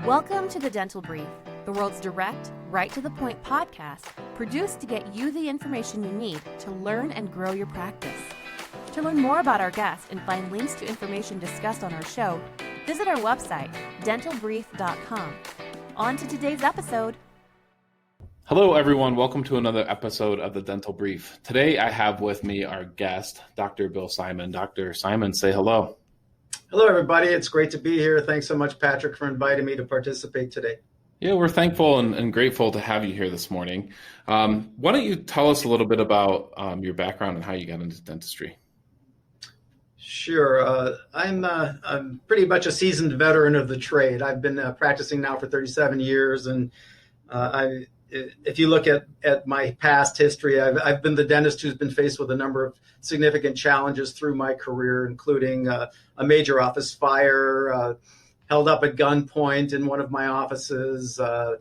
Welcome to the Dental Brief, the world's direct, right-to-the-point podcast produced to get you the information you need to learn and grow your practice. To learn more about our guests and find links to information discussed on our show, visit our website, dentalbrief.com. On to today's episode. Hello, everyone. Welcome to another episode of the Dental Brief. Today, I have with me our guest, Dr. Bill Simon. Dr. Simon, say hello. Hello, everybody. It's great to be here. Thanks so much, Patrick, for inviting me to participate today. Yeah, we're thankful and grateful to have you here this morning. Why don't you tell us a little bit about your background and how you got into dentistry? Sure. I'm pretty much a seasoned veteran of the trade. I've been practicing now for 37 years, and if you look at my past history, I've been the dentist who's been faced with a number of significant challenges through my career, including a major office fire, held up at gunpoint in one of my offices, a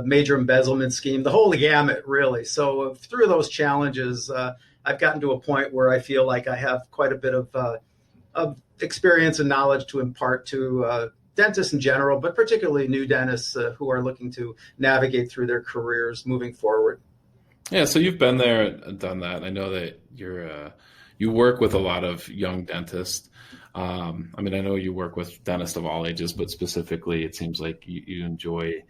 major embezzlement scheme, the whole gamut, really. So through those challenges, I've gotten to a point where I feel like I have quite a bit of experience and knowledge to impart to dentists in general, but particularly new dentists who are looking to navigate through their careers moving forward. Yeah, so you've been there and done that. I know that you work with a lot of young dentists. I know you work with dentists of all ages, but specifically, it seems like you enjoy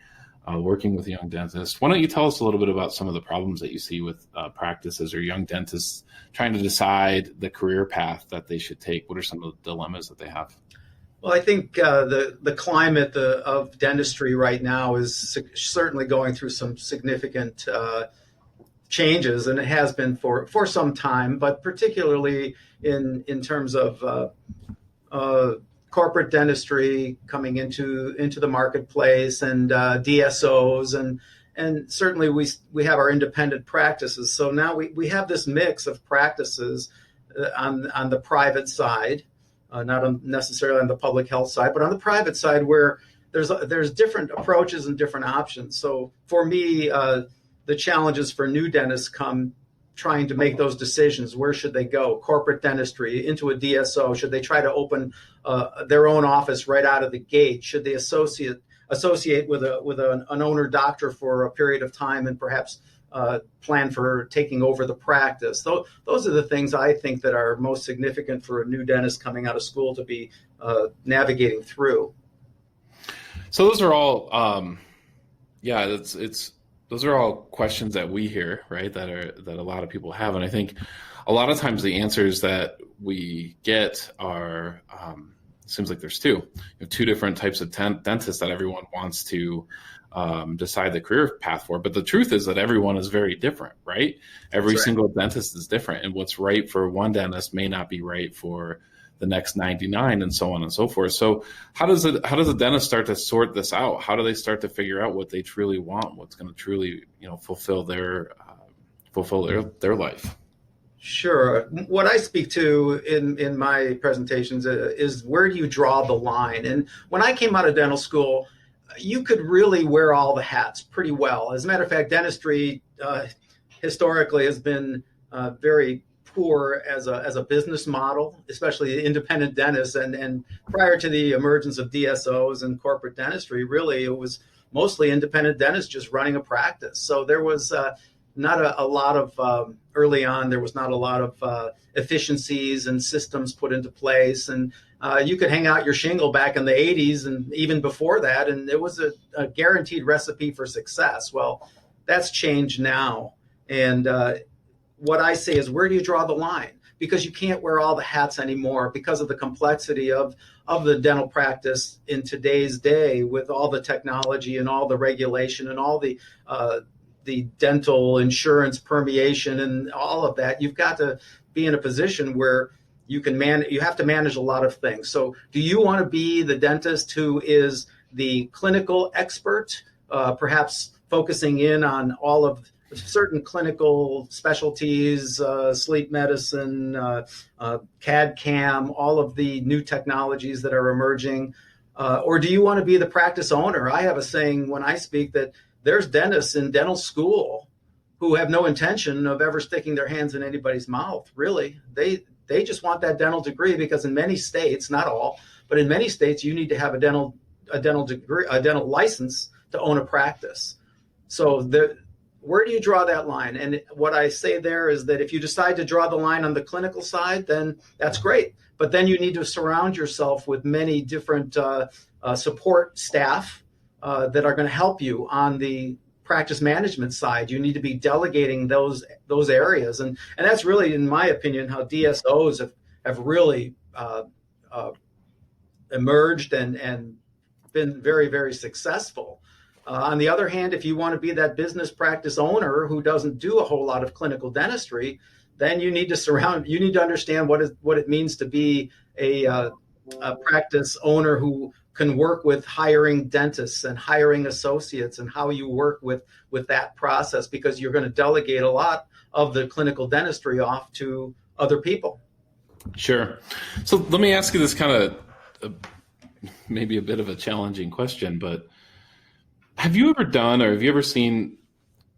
working with young dentists. Why don't you tell us a little bit about some of the problems that you see with practices or young dentists trying to decide the career path that they should take? What are some of the dilemmas that they have? Well, I think the climate of dentistry right now is certainly going through some significant changes, and it has been for some time, but particularly in terms of corporate dentistry coming into the marketplace and DSOs, and certainly we have our independent practices. So now we have this mix of practices on the private side. Not necessarily on the public health side, but on the private side where there's different approaches and different options. So for me, the challenges for new dentists come trying to make those decisions. Where should they go? Corporate dentistry, into a DSO? Should they try to open their own office right out of the gate? Should they associate with an owner doctor for a period of time and perhaps plan for taking over the practice? Those are the things I think that are most significant for a new dentist coming out of school to be navigating through. So those are all, those are all questions that we hear, right? That a lot of people have, and I think a lot of times the answers that we get are, seems like there's two. You have two different types of dentists that everyone wants to decide the career path for. But the truth is that everyone is very different, right? Every single dentist is different. And what's right for one dentist may not be right for the next 99 and so on and so forth. So how does a dentist start to sort this out? How do they start to figure out what they truly want? What's going to truly, fulfill their life? Sure. What I speak to in my presentations is where do you draw the line? And when I came out of dental school, you could really wear all the hats pretty well. As a matter of fact, dentistry historically has been very poor as a business model, especially independent dentists. And prior to the emergence of DSOs and corporate dentistry, really it was mostly independent dentists just running a practice. So there was not a lot of early on. There was not a lot of efficiencies and systems put into place, and you could hang out your shingle back in the 80s and even before that, and it was a guaranteed recipe for success. Well, that's changed now, and what I say is, where do you draw the line? Because you can't wear all the hats anymore because of the complexity of the dental practice in today's day, with all the technology and all the regulation and all the dental insurance permeation and all of that. You've got to be in a position where you have to manage a lot of things. So do you want to be the dentist who is the clinical expert, perhaps focusing in on all of certain clinical specialties, sleep medicine, CAD/CAM, all of the new technologies that are emerging? Or do you want to be the practice owner? I have a saying when I speak that there's dentists in dental school who have no intention of ever sticking their hands in anybody's mouth, really. They just want that dental degree because in many states, not all, but in many states, you need to have a dental a dental degree, a dental license to own a practice. So where do you draw that line? And what I say there is that if you decide to draw the line on the clinical side, then that's great. But then you need to surround yourself with many different support staff that are going to help you on the practice management side. You need to be delegating those areas. And that's really, in my opinion, how DSOs have really emerged and been very, very successful. On the other hand, if you want to be that business practice owner who doesn't do a whole lot of clinical dentistry, then you need to understand what it means to be a practice owner who can work with hiring dentists and hiring associates, and how you work with that process, because you're going to delegate a lot of the clinical dentistry off to other people. Sure. So let me ask you this kind of maybe a bit of a challenging question, but have you ever seen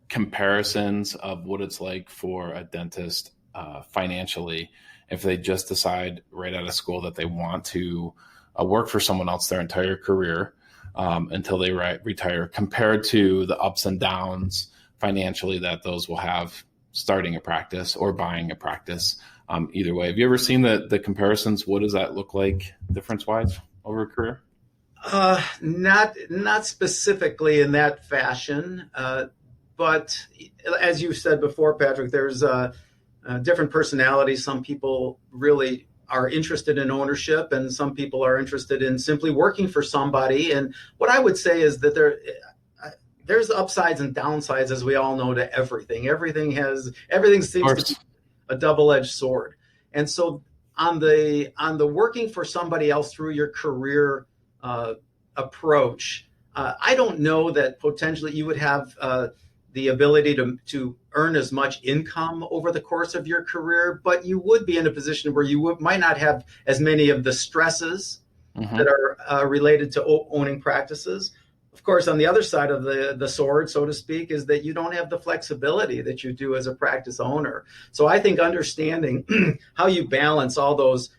comparisons of what it's like for a dentist financially if they just decide right out of school that they want to work for someone else their entire career until they retire, compared to the ups and downs financially that those will have starting a practice or buying a practice? Either way, have you ever seen the comparisons? What does that look like difference-wise over a career? Not specifically in that fashion, but as you said before, Patrick, there's different personalities. Some people really are interested in ownership, and some people are interested in simply working for somebody. And what I would say is that there's upsides and downsides, as we all know, to everything. Everything seems to be a double-edged sword. And so on the working for somebody else through your career approach, I don't know that potentially you would have the ability to earn as much income over the course of your career, but you would be in a position where you might not have as many of the stresses that are related to owning practices. Of course, on the other side of the sword, so to speak, is that you don't have the flexibility that you do as a practice owner. So I think understanding how you balance all those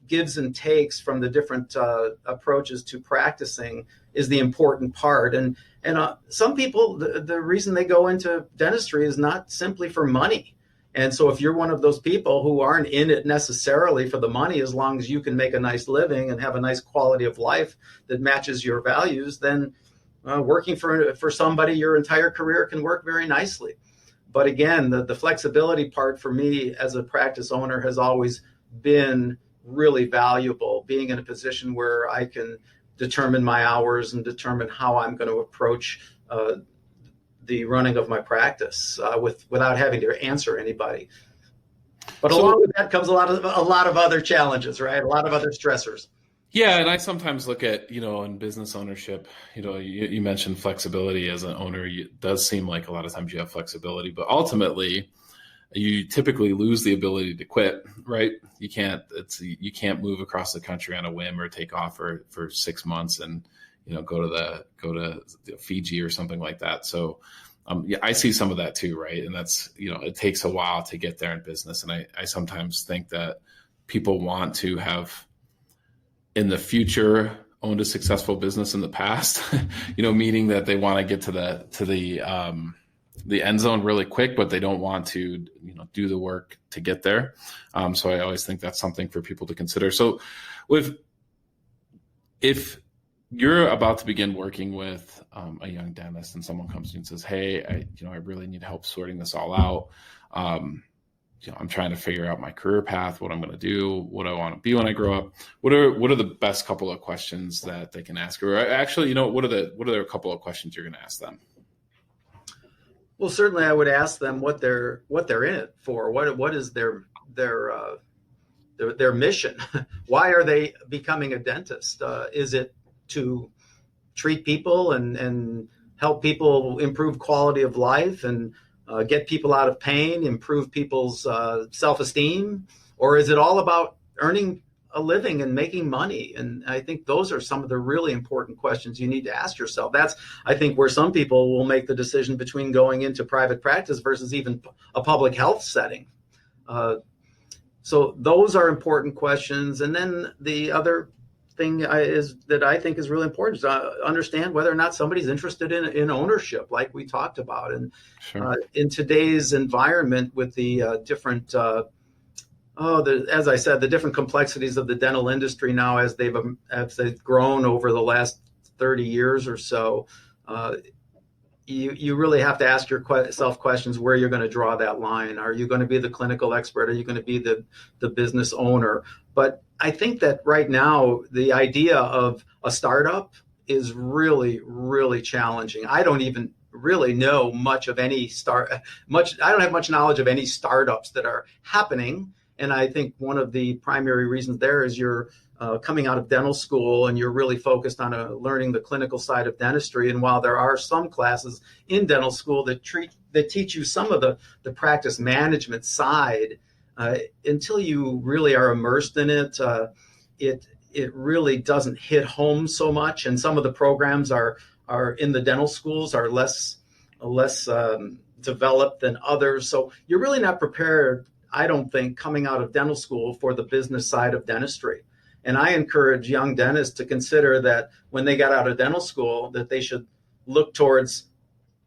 gives and takes from the different approaches to practicing is the important part. And some people, the reason they go into dentistry is not simply for money. And so if you're one of those people who aren't in it necessarily for the money, as long as you can make a nice living and have a nice quality of life that matches your values, then working for somebody your entire career can work very nicely. But again, the flexibility part for me as a practice owner has always been really valuable, being in a position where I can determine my hours and determine how I'm going to approach the running of my practice without having to answer anybody. But along with that comes a lot of other challenges, right? A lot of other stressors. Yeah, and I sometimes look at, in business ownership, you mentioned flexibility as an owner. It does seem like a lot of times you have flexibility, but ultimately you typically lose the ability to quit, right? You can't move across the country on a whim or take off for 6 months and, go to Fiji or something like that. So I see some of that too, right? And that's, it takes a while to get there in business. And I sometimes think that people want to have in the future owned a successful business in the past, meaning that they want to get to the end zone really quick, but they don't want to, do the work to get there. So I always think that's something for people to consider. So if you're about to begin working with a young dentist and someone comes to you and says, hey, I really need help sorting this all out. I'm trying to figure out my career path, what I'm going to do, what I want to be when I grow up. What are the best couple of questions that they can ask? Or actually, what are a couple of questions you're going to ask them? Well, certainly I would ask them what they're in it for. What is their mission? Why are they becoming a dentist? Is it to treat people and help people improve quality of life and get people out of pain, improve people's self-esteem? Or is it all about earning a living and making money? And I think those are some of the really important questions you need to ask yourself. That's, I think, where some people will make the decision between going into private practice versus even a public health setting. So those are important questions. And then the other thing is that I think is really important is to understand whether or not somebody's interested in ownership, like we talked about. And Sure. in today's environment with the different, as I said, the different complexities of the dental industry now as they've grown over the last 30 years or so, you really have to ask yourself questions where you're going to draw that line. Are you going to be the clinical expert? Are you going to be the business owner? But I think that right now, the idea of a startup is really, really challenging. I don't even really know much of any I don't have much knowledge of any startups that are happening. And I think one of the primary reasons there is you're coming out of dental school and you're really focused on learning the clinical side of dentistry. And while there are some classes in dental school that teach you some of the practice management side, until you really are immersed in it, it really doesn't hit home so much. And some of the programs are in the dental schools are less developed than others. So you're really not prepared, I don't think, coming out of dental school for the business side of dentistry. And I encourage young dentists to consider that when they got out of dental school, that they should look towards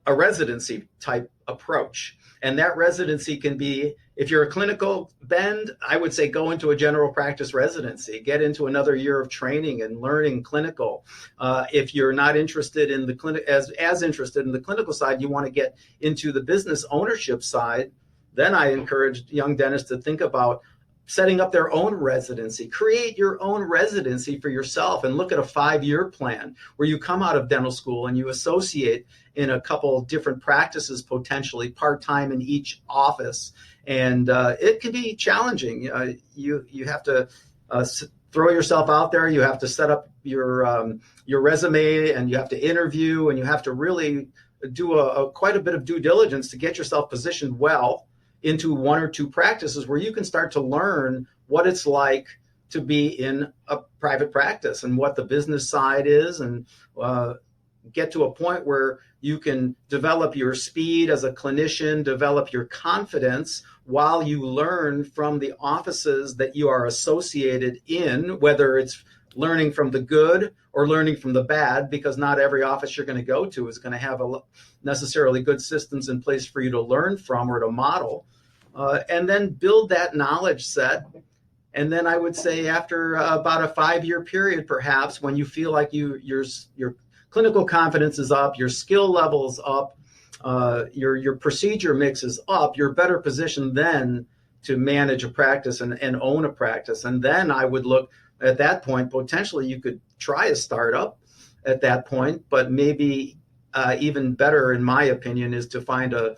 a residency type approach. And that residency can be, if you're a clinical bend, I would say go into a general practice residency, get into another year of training and learning clinical. If you're not interested in the clinic, as interested in the clinical side, you want to get into the business ownership side, then I encourage young dentists to think about setting up their own residency. Create your own residency for yourself and look at a 5-year plan where you come out of dental school and you associate in a couple of different practices, potentially part-time in each office. And it can be challenging. You have to throw yourself out there. You have to set up your resume, and you have to interview, and you have to really do quite a bit of due diligence to get yourself positioned well into 1 or 2 practices where you can start to learn what it's like to be in a private practice and what the business side is, and get to a point where you can develop your speed as a clinician, develop your confidence while you learn from the offices that you are associated in, whether it's learning from the good or learning from the bad, because not every office you're going to go to is going to have necessarily good systems in place for you to learn from or to model, and then build that knowledge set. And then I would say after about a 5-year period, perhaps, when you feel like your clinical confidence is up, your skill level is up, your procedure mix is up, you're better positioned then to manage a practice and own a practice. And then I would look at that point, potentially you could try a startup at that point, but maybe even better, in my opinion, is to find a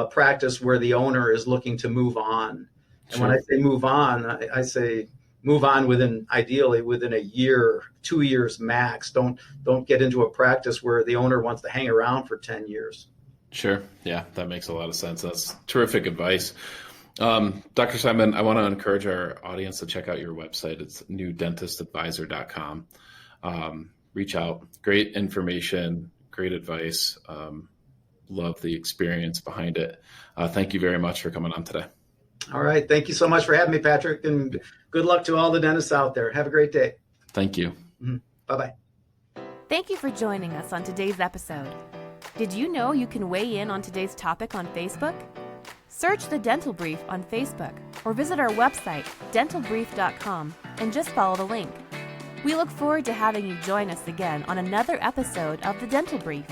practice where the owner is looking to move on. And when I say move on, I say move on ideally within a year, 2 years max. Don't get into a practice where the owner wants to hang around for 10 years. Sure. Yeah, that makes a lot of sense. That's terrific advice. Dr. Simon, I want to encourage our audience to check out your website. It's newdentistadvisor.com. Reach out. Great information, great advice. Love the experience behind it. Thank you very much for coming on today. All right. Thank you so much for having me, Patrick, and good luck to all the dentists out there. Have a great day. Thank you. Mm-hmm. Bye-bye. Thank you for joining us on today's episode. Did you know you can weigh in on today's topic on Facebook? Search The Dental Brief on Facebook or visit our website, dentalbrief.com, and just follow the link. We look forward to having you join us again on another episode of The Dental Brief.